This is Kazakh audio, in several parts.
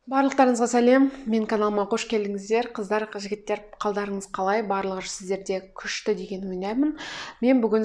Барлықтарыңызға сәлем. Мен каналыма қош келдіңіздер. Қыздар, жігіттер, қалдарыңыз қалай? Барлығы сіздерде күшті деген ойдамын. Мен бүгін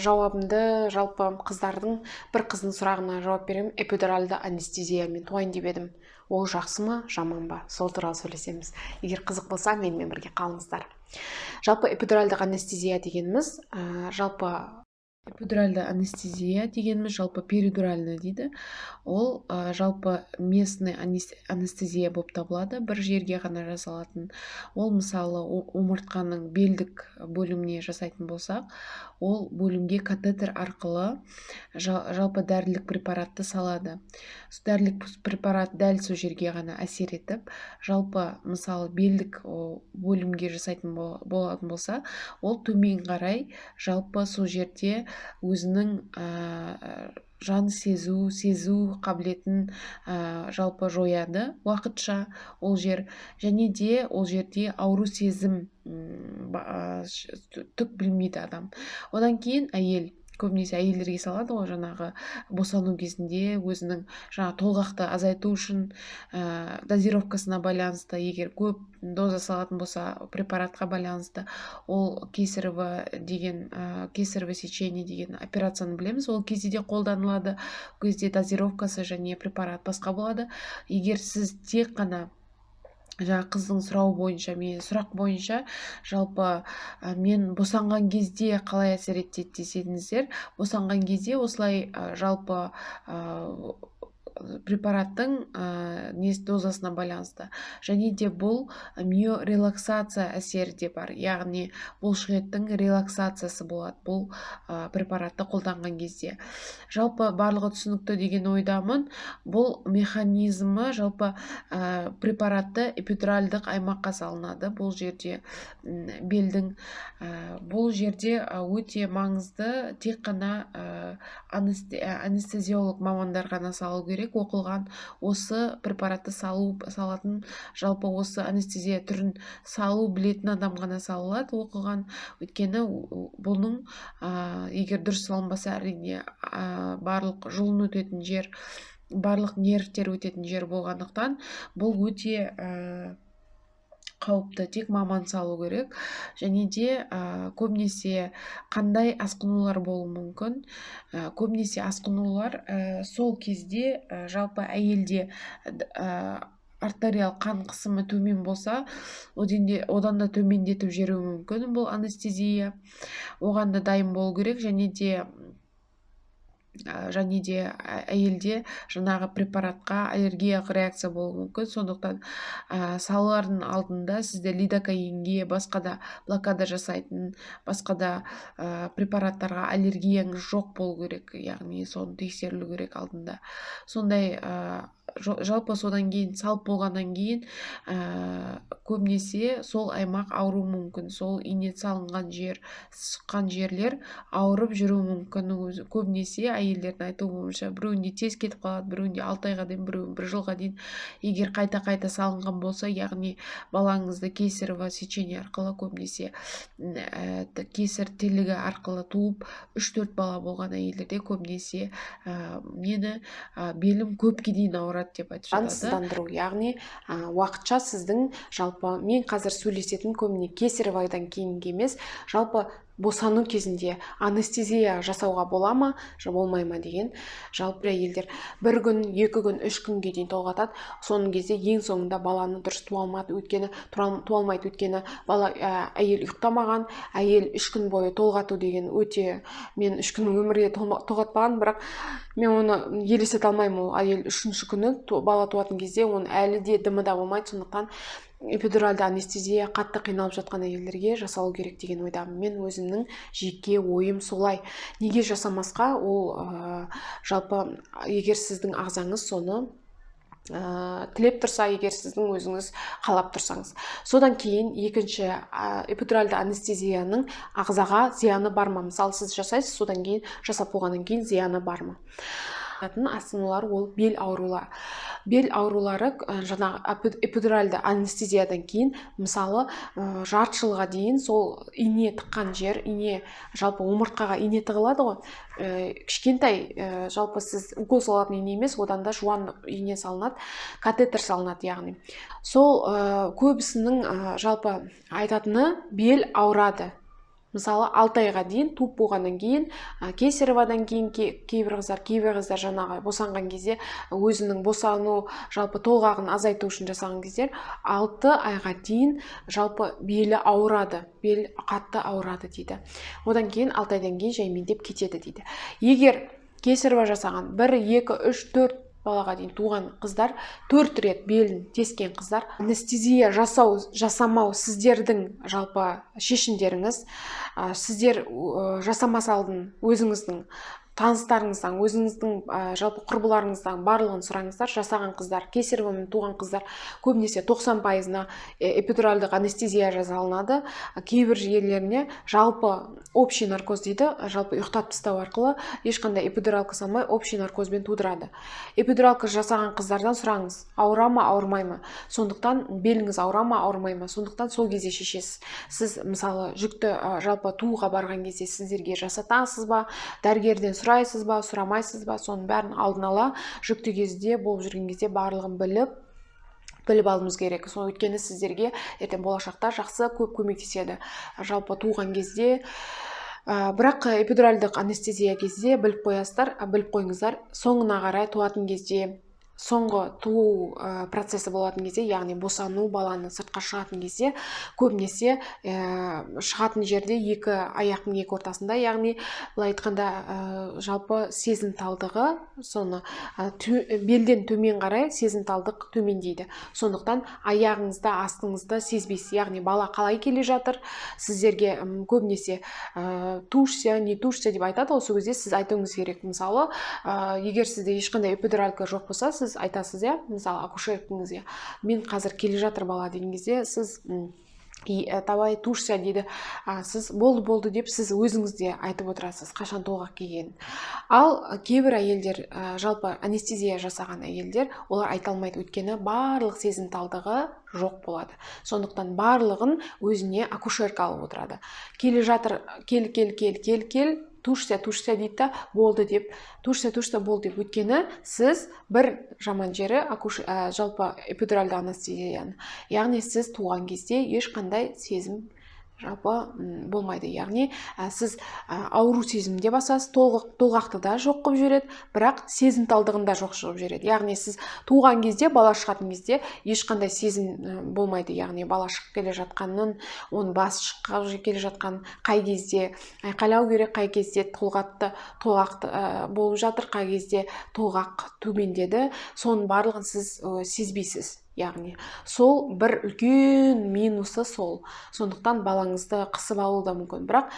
жауабымды жалпы қыздардың бір қыздың сұрағына жауап беремін. Эпидуральды анестезиямен туайын деп едім. Ол жақсы ма, жаман ба? Сол туралы сөйлесеміз. Егер қызық болса, менімен бірге қалыңыздар. Жалпы эпидуральдық анестезия дегеніміз, эпидуральды анестезия дегеніміз жалпы перидуральный дейді. Ол жалпы местный анестезия болып табылады, бір жерге ғана жасалатын. Ол мысалы омыртқаның белдік бөліміне жасайтын болсақ, ол бөлімге катетер арқылы жалпы дәрілік препаратты салады. Дәрілік препарат дәл сол жерге ғана әсер етіп, жалпы мысалы белдік бөлімге жасайтын болатын болса, ол төмен қарай жалпы сол жерде өзінің жан сезу қабілетін жалпы жояды уақытша ол жер, және де ол жерде ауру сезім түк білмейді адам. Одан кейін көбінесе әйелдерге салады, ол жаңағы босану кезінде өзінің толғақты азайту үшін дозировкасына байланысты, егер көп доза салатын болса препаратқа байланысты, ол кесарево сечение деген операцияны білеміз, ол кезде де қолданылады, кезде дозировкасы және препарат басқа болады. Егер сіз тек қана қыздың сұрауы бойынша, сұрақ бойынша жалпы мен босанған кезде қалай әсер етеді десеңіздер, босанған кезде осылай жалпы препараттың дозасына байланысты, және де бұл миорелаксация әсері де бар, яғни бұлшықеттің релаксациясы болады бұл препаратты қолданған кезде. Жалпы барлығы түсінікті деген ойдамын. Бұл механизмі жалпы препаратты эпидуральдық аймаққа салынады. Бұл жерде белдің, бұл жерде өте маңызды, тек қана анестезиолог мамандар ғана салу керек. Оқылған осы препаратты салатын, жалпы осы анестезия түрін салу білетін адам ғана салынады, оқыған. Өйткені бұның егер дұрыс салынбаса, әрине барлық жұлын өтетін жер, барлық нервтер өтетін жер болғандықтан бұл өте қауіпті, тек маман салу керек. Және де көбінесе қандай асқынулар болуы мүмкін? Көбінесе асқынулар сол кезде жалпы әйелде артериал қан қысымы төмен болса, одан да төмендетіп жіберуі мүмкін бұл анестезия. Оған да дайын болу керек, және де әйелде жаңағы препаратқа аллергиялық реакция болуы мүмкін. Сондықтан салардың алдында сізде лидокаинге, басқа да блокада жасайтын, басқа да препараттарға аллергияңыз жоқ болу керек, яғни соны тексерілу керек алдында. Сондай жалпы содан кейін, салып болғаннан кейін көбінесе сол аймақ ауыру мүмкін, сол инет салынған жер, шыққан жерлер ауырып жүру мүмкін. Көбінесе әйелдердің айтуы бойынша біреуінде тез кетіп қалады, біреуінде 6 айға дейін, біреуінде 1 жылға дейін. Егер қайта салынған болса, яғни балаңызды кесарево сечение арқылы, көбінесе кесар телігі арқылы туып 3-4 бала болған әйелдерде көбінесе мені белім көпке дейін ауырады деп айтып жатады. Жансыздандыру, яғни уақытша сіздің жалпы, мен қазір сөйлесетін көбіне кесареводан кейінгі емес, жалпы босану кезінде анестезия жасауға бола ма, болмай ма деген. Жалпы әйелдер 1 күн, 2 күн, 3 күнге дейін толғатады. Соның кезде ең соңында баланы дұрыс туалмайды, өйткені бала әйел ұйықтамаған, әйел 3 күн бойы толғату деген өте, мен 3 күн өмірде толғатпаған, бірақ мен оны елестете алмаймын. Ол әйел 3-ші күні бала туатын кезде оны әлі де дымы да болмайды. Сондықтан эпидуральды анестезия қатты қиналып жатқан әйелдерге жасалу керек деген ойдамын. Мен өзімнің жеке ойым солай. Неге жасамасқа? Ол жалпы егер сіздің ағзаңыз соны тілеп тұрса, егер сіздің өзіңіз қалап тұрсаңыз. Содан кейін екінші эпидуральды анестезияның ағзаға зияны бар ма? Мысалы, сіз жасайсыз, содан кейін жасап болғаннан кейін зияны бар ма? асқынулар ол бел аурулары. Бел аурулары жаңағы эпидуральды анестезиядан кейін мысалы жарты жылға дейін сол ине тыққан жер, ине жалпы омыртқаға ине тығылады ғой, кішкентай жалпы сіз укол салатын ине емес, одан да жуан ине салынады, катетер салынады яғни. Сол көбісінің жалпы айтатыны бел ауырады. Мысалы 6 айға дейін туып болғаннан кейін, кесаревадан кейін кейбір қыздар жаңағы босанған кезде өзінің босану жалпы толғағын азайту үшін жасаған кездер 6 айға дейін жалпы белі ауырады, бел қатты ауырады дейді. Одан кейін 6 айдан кейін жаймендеп кетеді дейді. Егер кесарева жасаған 1, 2, 3, 4 балаға дейін туған қыздар, 4 рет белін тескен қыздар, анестезия жасамау сіздердің жалпы шешімдеріңіз. Сіздер жасамаса алдын өзіңіздің таныстарыңыздан, өзіңіздің жалпы құрбыларыңыздан барлығын сұраңыздар. Жасаған қыздар, кесаревамен туған қыздар көбінесе 90%-на эпидуральдық анестезия жасалынады. Кейбір жерлеріне жалпы общий наркоз дейді, жалпы ұйықтап тастау арқылы ешқандай эпидуралка салмай общий наркозбен тудырады. Эпидуралка жасаған қыздардан сұраңыз, ауыра ма, ауырмай ма? Сондықтан беліңіз ауыра ма, ауырмай ма? Сондықтан сол кезде шешесіз. Сіз мысалы жүкті жалпы туға барған кезде сіздерге жасатасыз ба, дәрігерден сұрайсыз ба, сұрамайсыз ба? Соның бәрін алдын ала жүкті кезде болып жүрген кезде барлығын біліп алуымыз керек. Сол өйткені сіздерге ертең болашақта жақсы көп көмектеседі. Жалпы туған кезде бірақ эпидуральдық анестезия кезде біліп қойыңыздар, соңына қарай туатын кезде, соңғы туу процесі болатын кезде, яғни босану, баланы сыртқа шығатын кезде, көбінесе шығатын жерде екі аяқтың екі ортасында, яғни былай айтқанда жалпы сезімталдығы, соны белден төмен қарай сезімталдық төмендейді. Сондықтан аяғыңызда, астыңызда сезбейсіз, яғни бала қалай келе жатыр, сіздерге көбінесе тушься, не тушься деп айтады, осы кезде сіз айтуыңыз керек. Мысалы, егер сізде ешқандай эпидуралька жоқ болса, сіз айтасыз, мысалы акушеркаңызға, мен қазір келе жатыр бала деген кезде, сіз давай тушься дейді, сіз болды деп сіз өзіңізде айтып отырасыз, қашан толғақ келгенін. Ал кейбір әйелдер, жалпы анестезия жасаған әйелдер, олар айта алмайды, өйткені барлық сезімталдығы жоқ болады. Сондықтан барлығын өзіне акушерка алып отырады. Келе жатыр, кел, тушься дейді да, болды деп, тушься болды деп. Өйткені сіз бір жаман жері жалпы эпидуральды анестезияны, яғни сіз туған кезде ешқандай сезім жалпы болмайды. Яғни сіз ауру сезімде басасыз, толғақтыда жоқ қылып жүреді, бірақ сезімталдығында жоқ шығып жүреді. Яғни сіз туған кезде, бала шығатын кезде ешқандай сезім болмайды. Яғни бала шығып келе жатқанын, оның басы шығып келе жатқан қай кезде айқайлау керек, қай кезде толғақты болып жатыр, қай кезде толғақ төмендеді, соның барлығын сіз сезбейсіз. Яғни сол бір үлкен минусы сол. Сондықтан балаңызды қысып алу да мүмкін, бірақ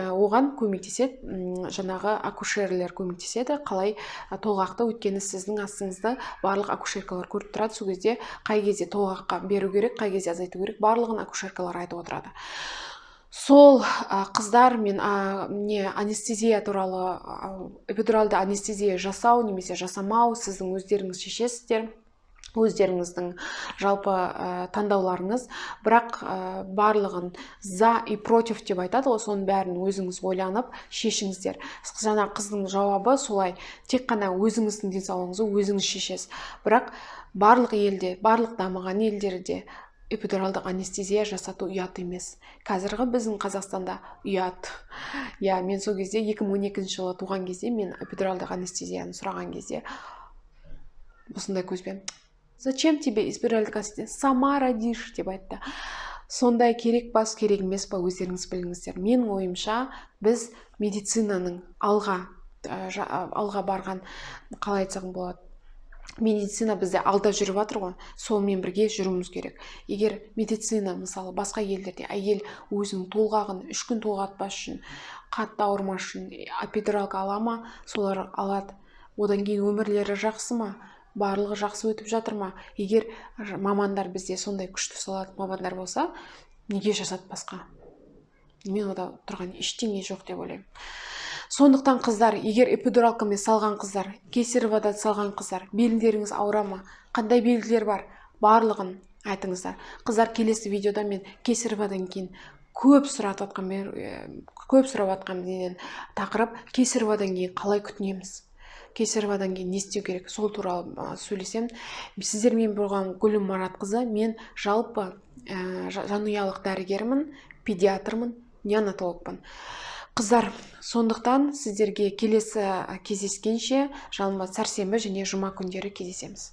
оған көмектеседі, жаңағы акушерлер көмектеседі, қалай толғақты, өйткені сіздің астыңызда барлық акушеркалар көріп тұрады. Сол кезде қай кезде толғаққа беру керек, қай кезде азайту керек, барлығын акушеркалар айтып отырады. Сол қыздар мен анестезия туралы, эпидуральды анестезия жасау немесе жасамау сіздің өздеріңіз шешесіздер, өздеріңіздің жалпы таңдауларыңыз, бірақ барлығын за и против деп айтады, соның бәрін өзіңіз ойланып шешіңіздер. Жаңа қыздың жауабы солай, тек қана өзіңіздің денсаулығыңызды өзіңіз шешесіз. Бірақ барлық елде, барлық дамыған елдерде эпидуралдық анестезия жасату ұят емес. Қазіргі біздің Қазақстанда ұят. Мен сол кезде 2012 жылы туған кезде, мен эпидуралдық анестезияны сұраған кезде осындай көзбен: зачем тебе эпидуральдық анестезия? Сама родишь деп айтты. Сондай керек па, керек емес па, өздеріңіз біліңіздер. Менің ойымша, біз медицинаның алға барған, қалай айтсақ болады, медицина бізді алдап жүріп жатыр ғой, солмен бірге жүруіміз керек. Егер медицина, мысалы, басқа елдерде әйел өзінің толғағын 3 күн толғатпас үшін, қатты ауырмас үшін эпидуралка ала ма, солар алады. Одан кейін өмірлері жақсы ма? Барлығы жақсы өтіп жатыр ма? Егер мамандар бізде сондай күшті салатын мамандар болса, неге жасатпасқа? Мен ода тұрған ештеңе жоқ деп ойлаймын. Сондықтан қыздар, егер эпидуралкамен салған қыздар, кесарево салған қыздар, белгілеріңіз ауыра ма? Қандай белгілер бар? Барлығын айтыңыздар. Қыздар, келесі видеода мен кесареводан кейін көп сұрап жатқан менен тақырып кесареводан кейін қалай күтінеміз? Кесареводан кейін не істеу керек? Сол туралы сөйлесем. Сіздермен болған Гүлім Маратқызы, мен жалпы жанұялық дәрігермін, педиатрмын, неонатологпын. Қыздар, сондықтан сіздерге келесі кездескенше сәрсенбі және жұма күндері кездесеміз.